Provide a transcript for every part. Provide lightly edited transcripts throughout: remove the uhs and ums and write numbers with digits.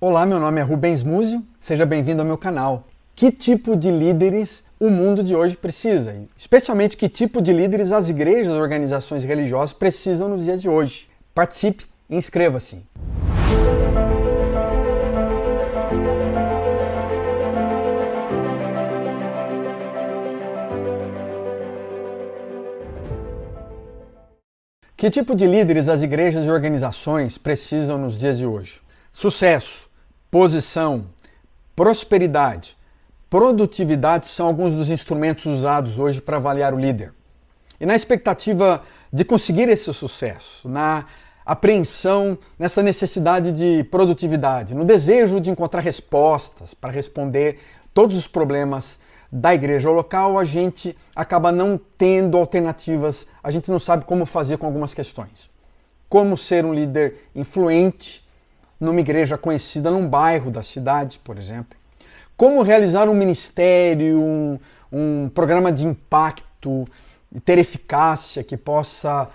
Olá, meu nome é Rubens Múzio, seja bem-vindo ao meu canal. Que tipo de líderes o mundo de hoje precisa? Especialmente que tipo de líderes as igrejas e organizações religiosas precisam nos dias de hoje? Participe e inscreva-se. Que tipo de líderes as igrejas e organizações precisam nos dias de hoje? Sucesso, posição, prosperidade, produtividade são alguns dos instrumentos usados hoje para avaliar o líder. E na expectativa de conseguir esse sucesso, na apreensão, nessa necessidade de produtividade, no desejo de encontrar respostas para responder todos os problemas da igreja local, a gente acaba não tendo alternativas, a gente não sabe como fazer com algumas questões. Como ser um líder influente numa igreja conhecida num bairro da cidade, por exemplo. Como realizar um ministério, um programa de impacto e ter eficácia que possa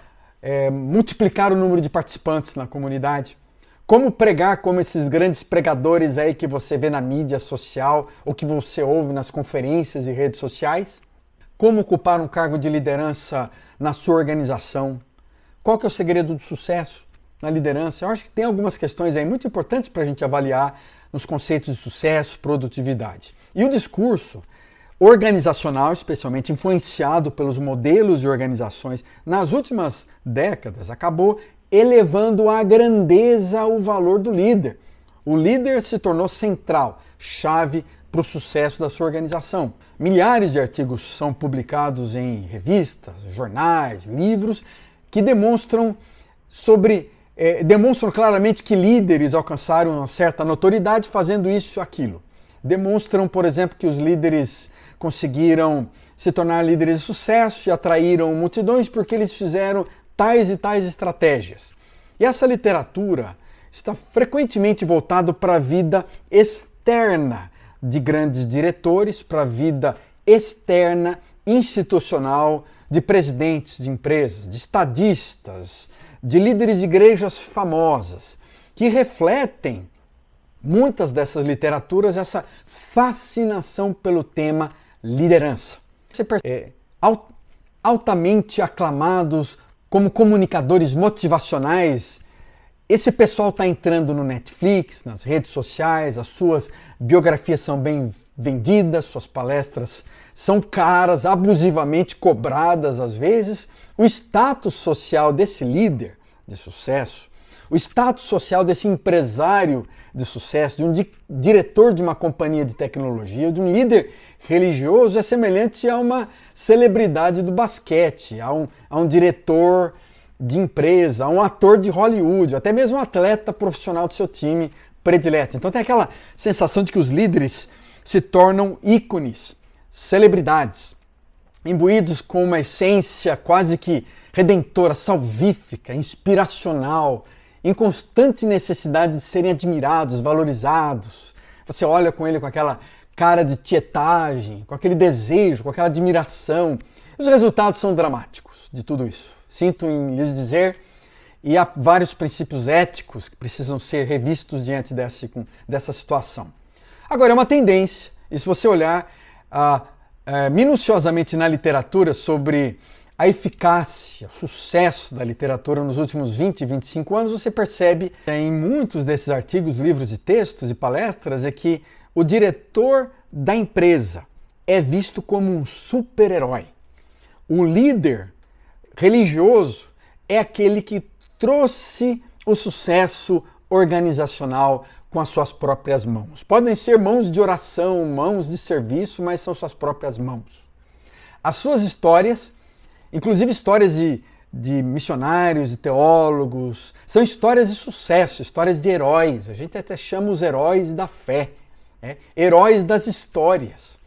multiplicar o número de participantes na comunidade. Como pregar como esses grandes pregadores aí que você vê na mídia social ou que você ouve nas conferências e redes sociais. Como ocupar um cargo de liderança na sua organização. Qual que é o segredo do sucesso na liderança? Eu acho que tem algumas questões aí muito importantes para a gente avaliar nos conceitos de sucesso, produtividade. E o discurso organizacional, especialmente influenciado pelos modelos de organizações nas últimas décadas, acabou elevando à grandeza o valor do líder. O líder se tornou central, chave para o sucesso da sua organização. Milhares de artigos são publicados em revistas, jornais, livros que demonstram claramente que líderes alcançaram uma certa notoriedade fazendo isso e aquilo. Demonstram, por exemplo, que os líderes conseguiram se tornar líderes de sucesso e atraíram multidões porque eles fizeram tais e tais estratégias. E essa literatura está frequentemente voltada para a vida externa de grandes diretores, para a vida externa, institucional, de presidentes de empresas, de estadistas, de líderes de igrejas famosas, que refletem muitas dessas literaturas essa fascinação pelo tema liderança. Você percebe, altamente aclamados como comunicadores motivacionais, esse pessoal está entrando no Netflix, nas redes sociais, as suas biografias são bem vendidas, suas palestras são caras, abusivamente cobradas às vezes. O status social desse líder de sucesso, o status social desse empresário de sucesso, de um diretor de uma companhia de tecnologia, de um líder religioso é semelhante a uma celebridade do basquete, a um diretor de empresa, a um ator de Hollywood, até mesmo um atleta profissional do seu time predileto. Então tem aquela sensação de que os líderes se tornam ícones, celebridades, imbuídos com uma essência quase que redentora, salvífica, inspiracional, em constante necessidade de serem admirados, valorizados. Você olha com ele com aquela cara de tietagem, com aquele desejo, com aquela admiração. Os resultados são dramáticos de tudo isso. Sinto em lhes dizer, e há vários princípios éticos que precisam ser revistos diante dessa situação. Agora, é uma tendência, e se você olhar minuciosamente na literatura sobre a eficácia, o sucesso da literatura nos últimos 20, 25 anos, você percebe em muitos desses artigos, livros e textos e palestras é que o diretor da empresa é visto como um super-herói. O líder religioso é aquele que trouxe o sucesso organizacional com as suas próprias mãos. Podem ser mãos de oração, mãos de serviço, mas são suas próprias mãos. As suas histórias, inclusive histórias de missionários e teólogos, são histórias de sucesso, histórias de heróis. A gente até chama os heróis da fé, heróis das histórias.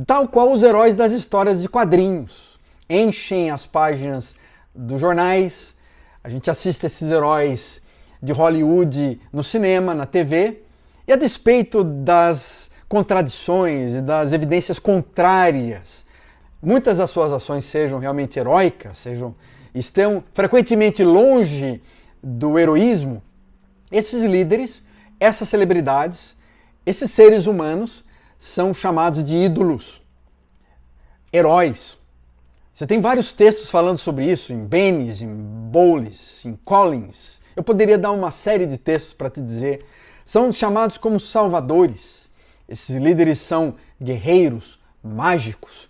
Tal qual os heróis das histórias de quadrinhos. Enchem as páginas dos jornais, a gente assiste esses heróis de Hollywood no cinema, na TV, e a despeito das contradições e das evidências contrárias, muitas das suas ações sejam realmente heróicas, estão frequentemente longe do heroísmo, esses líderes essas celebridades, esses seres humanos, são chamados de ídolos, heróis. Você tem vários textos falando sobre isso, em Bennis, em Bowles, em Collins. Eu poderia dar uma série de textos para te dizer. São chamados como salvadores. Esses líderes são guerreiros, mágicos.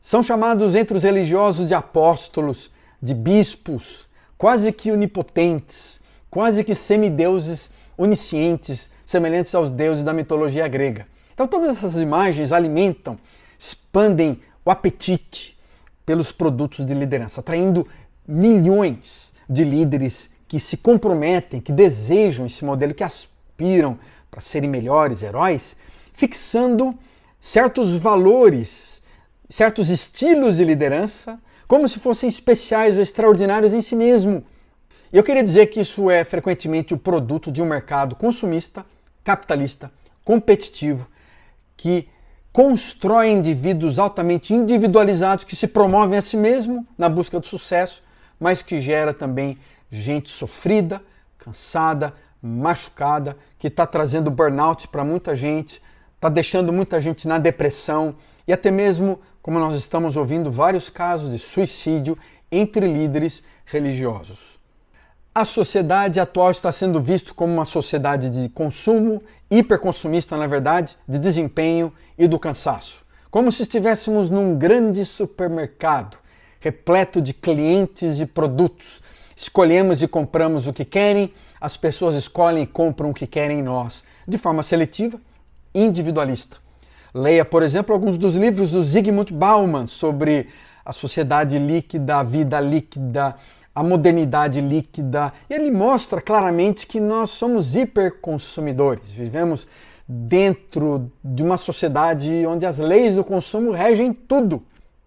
São chamados entre os religiosos de apóstolos, de bispos, quase que onipotentes, quase que semideuses oniscientes, semelhantes aos deuses da mitologia grega. Então todas essas imagens alimentam, expandem o apetite pelos produtos de liderança, atraindo milhões de líderes que se comprometem, que desejam esse modelo, que aspiram para serem melhores heróis, fixando certos valores, certos estilos de liderança, como se fossem especiais ou extraordinários em si mesmo. E eu queria dizer que isso é frequentemente o produto de um mercado consumista, capitalista, competitivo, que constrói indivíduos altamente individualizados que se promovem a si mesmo na busca do sucesso, mas que gera também gente sofrida, cansada, machucada, que está trazendo burnout para muita gente, está deixando muita gente na depressão e até mesmo, como nós estamos ouvindo, vários casos de suicídio entre líderes religiosos. A sociedade atual está sendo vista como uma sociedade de consumo, hiperconsumista, na verdade, de desempenho e do cansaço. Como se estivéssemos num grande supermercado, repleto de clientes e produtos. Escolhemos e compramos o que querem, as pessoas escolhem e compram o que querem em nós, de forma seletiva e individualista. Leia, por exemplo, alguns dos livros do Zygmunt Bauman sobre a sociedade líquida, a vida líquida, a modernidade líquida. E ele mostra claramente que nós somos hiperconsumidores. Vivemos dentro de uma sociedade onde as leis do consumo regem tudo.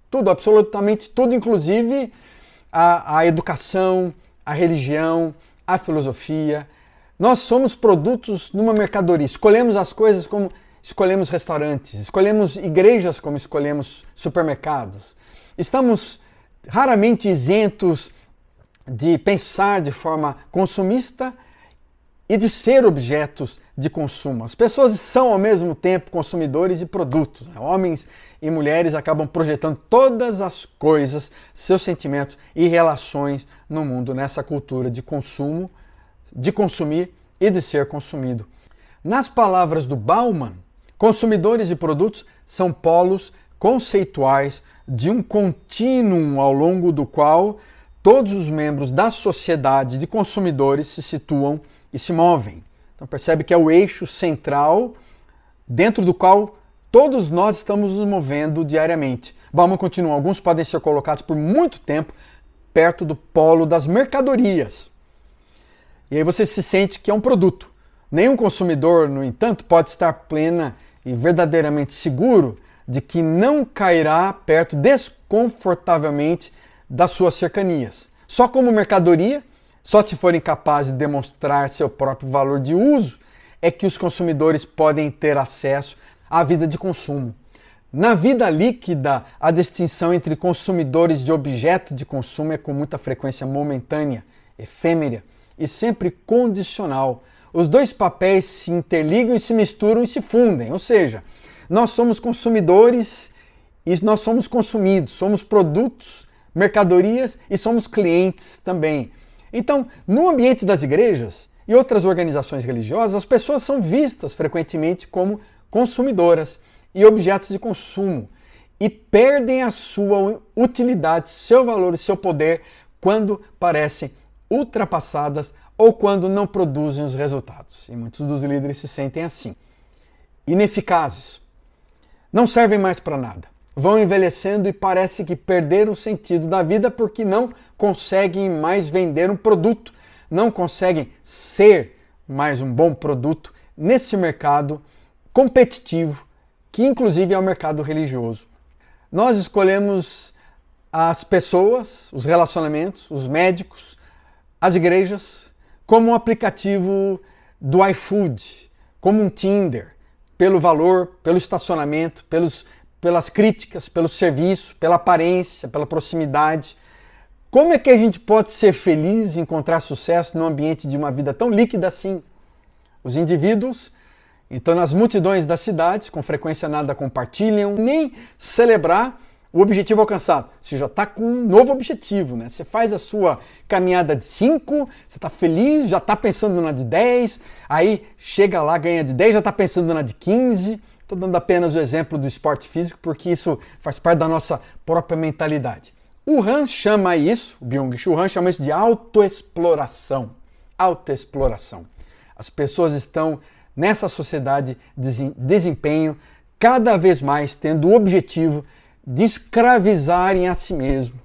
Tudo, absolutamente tudo, inclusive a educação, a religião, a filosofia. Nós somos produtos numa mercadoria. Escolhemos as coisas como escolhemos restaurantes, escolhemos igrejas como escolhemos supermercados. Estamos raramente isentos de pensar de forma consumista e de ser objetos de consumo. As pessoas são ao mesmo tempo consumidores e produtos. Homens e mulheres acabam projetando todas as coisas, seus sentimentos e relações no mundo, nessa cultura de consumo, de consumir e de ser consumido. Nas palavras do Bauman, consumidores e produtos são polos conceituais de um contínuo ao longo do qual todos os membros da sociedade de consumidores se situam e se movem. Então percebe que é o eixo central dentro do qual todos nós estamos nos movendo diariamente. Bauman continua, alguns podem ser colocados por muito tempo perto do polo das mercadorias. E aí você se sente que é um produto. Nenhum consumidor, no entanto, pode estar plena e verdadeiramente seguro de que não cairá perto desconfortavelmente das suas cercanias. Só como mercadoria, só se forem capazes de demonstrar seu próprio valor de uso, é que os consumidores podem ter acesso à vida de consumo. Na vida líquida, a distinção entre consumidores de objeto de consumo é com muita frequência momentânea, efêmera e sempre condicional. Os dois papéis se interligam e se misturam e se fundem, ou seja, nós somos consumidores e nós somos consumidos, somos produtos, mercadorias e somos clientes também. Então, no ambiente das igrejas e outras organizações religiosas, as pessoas são vistas frequentemente como consumidoras e objetos de consumo e perdem a sua utilidade, seu valor e seu poder quando parecem ultrapassadas ou quando não produzem os resultados. E muitos dos líderes se sentem assim, ineficazes, não servem mais para nada. Vão envelhecendo e parece que perderam o sentido da vida porque não conseguem mais vender um produto, não conseguem ser mais um bom produto nesse mercado competitivo, que inclusive é o mercado religioso. Nós escolhemos as pessoas, os relacionamentos, os médicos, as igrejas, como um aplicativo do iFood, como um Tinder, pelo valor, pelo estacionamento, pelas críticas, pelo serviço, pela aparência, pela proximidade. Como é que a gente pode ser feliz e encontrar sucesso no ambiente de uma vida tão líquida assim? os indivíduos, então nas multidões das cidades, com frequência nada compartilham, nem celebrar o objetivo alcançado. Você já está com um novo objetivo, né? Você faz a sua caminhada de 5, você está feliz, já está pensando na de 10, aí chega lá, ganha de 10, já está pensando na de 15. Estou dando apenas o exemplo do esporte físico, porque isso faz parte da nossa própria mentalidade. O Han chama isso, o Byung-Chul Han chama isso de autoexploração. Autoexploração. As pessoas estão nessa sociedade de desempenho, cada vez mais tendo o objetivo de escravizarem a si mesmo,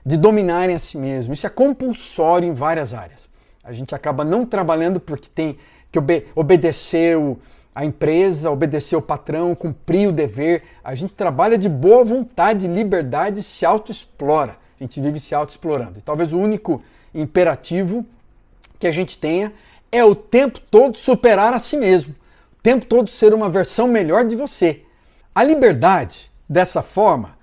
de dominarem a si mesmo. Isso é compulsório em várias áreas. A gente acaba não trabalhando porque tem que obedecer a empresa, obedecer o patrão, cumprir o dever. A gente trabalha de boa vontade, liberdade e se autoexplora. A gente vive se autoexplorando. E talvez o único imperativo que a gente tenha é o tempo todo superar a si mesmo. O tempo todo ser uma versão melhor de você. A liberdade, dessa forma,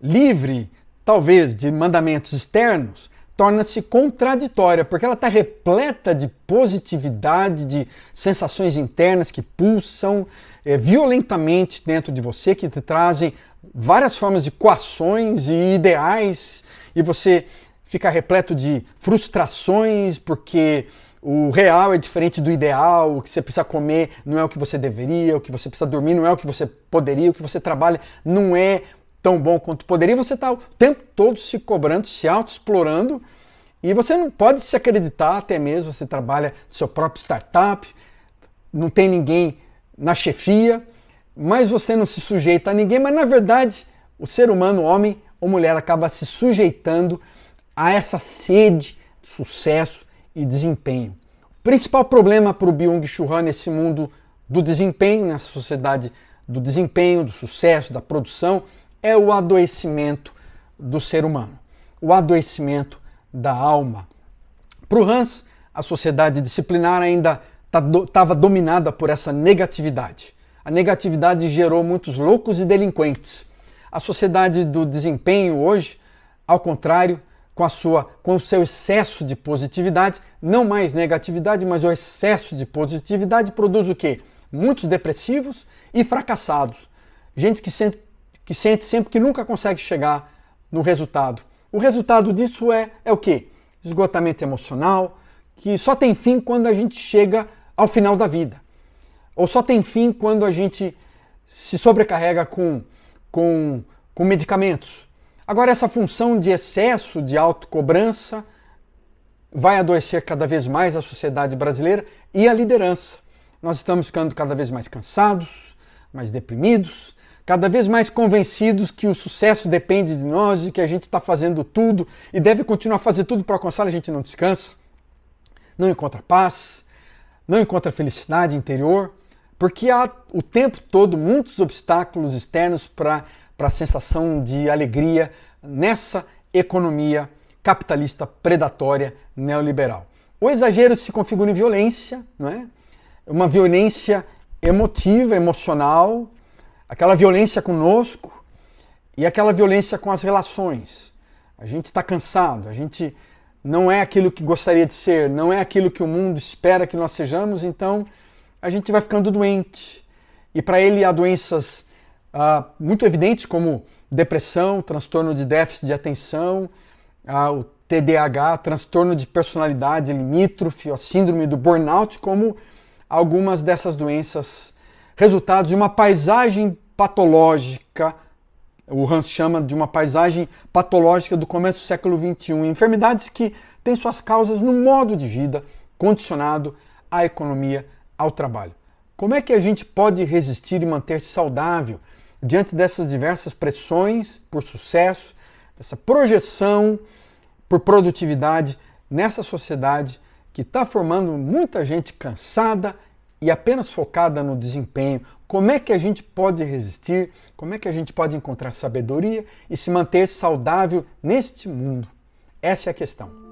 livre, talvez, de mandamentos externos, torna-se contraditória, porque ela está repleta de positividade, de sensações internas que pulsam violentamente dentro de você, que te trazem várias formas de coações e ideais, e você fica repleto de frustrações, porque o real é diferente do ideal, o que você precisa comer não é o que você deveria, o que você precisa dormir não é o que você poderia, o que você trabalha não é tão bom quanto poderia. Você está o tempo todo se cobrando, se autoexplorando, e você não pode se acreditar até mesmo. Você trabalha no seu próprio startup, não tem ninguém na chefia, mas você não se sujeita a ninguém, mas na verdade o ser humano, homem ou mulher, acaba se sujeitando a essa sede de sucesso e desempenho. O principal problema para o Byung-Chul Han nesse mundo do desempenho, nessa sociedade do desempenho, do sucesso, da produção, é o adoecimento do ser humano, o adoecimento da alma. Para o Hans, a sociedade disciplinar ainda estava dominada por essa negatividade. A negatividade gerou muitos loucos e delinquentes. A sociedade do desempenho hoje, ao contrário, com o seu excesso de positividade, não mais negatividade, mas o excesso de positividade produz o quê? Muitos depressivos e fracassados. Gente que sente sempre que nunca consegue chegar no resultado. O resultado disso é o quê? Esgotamento emocional, que só tem fim quando a gente chega ao final da vida. Ou só tem fim quando a gente se sobrecarrega com medicamentos. Agora, essa função de excesso de autocobrança vai adoecer cada vez mais a sociedade brasileira e a liderança. Nós estamos ficando cada vez mais cansados, mais deprimidos, cada vez mais convencidos que o sucesso depende de nós e que a gente está fazendo tudo e deve continuar a fazer tudo para alcançar. A gente não descansa, não encontra paz, não encontra felicidade interior, porque há o tempo todo muitos obstáculos externos para a sensação de alegria nessa economia capitalista predatória neoliberal. O exagero se configura em violência, não é? Uma violência emotiva, emocional, aquela violência conosco e aquela violência com as relações. A gente está cansado, a gente não é aquilo que gostaria de ser, não é aquilo que o mundo espera que nós sejamos, então a gente vai ficando doente. E para ele há doenças muito evidentes como depressão, transtorno de déficit de atenção, o TDAH, transtorno de personalidade limítrofe, a síndrome do burnout, como algumas dessas doenças resultados de uma paisagem patológica, o Hans chama de uma paisagem patológica do começo do século XXI, enfermidades que têm suas causas no modo de vida condicionado à economia, ao trabalho. Como é que a gente pode resistir e manter-se saudável diante dessas diversas pressões por sucesso, dessa projeção por produtividade nessa sociedade que está formando muita gente cansada e apenas focada no desempenho? Como é que a gente pode resistir? Como é que a gente pode encontrar sabedoria e se manter saudável neste mundo? Essa é a questão.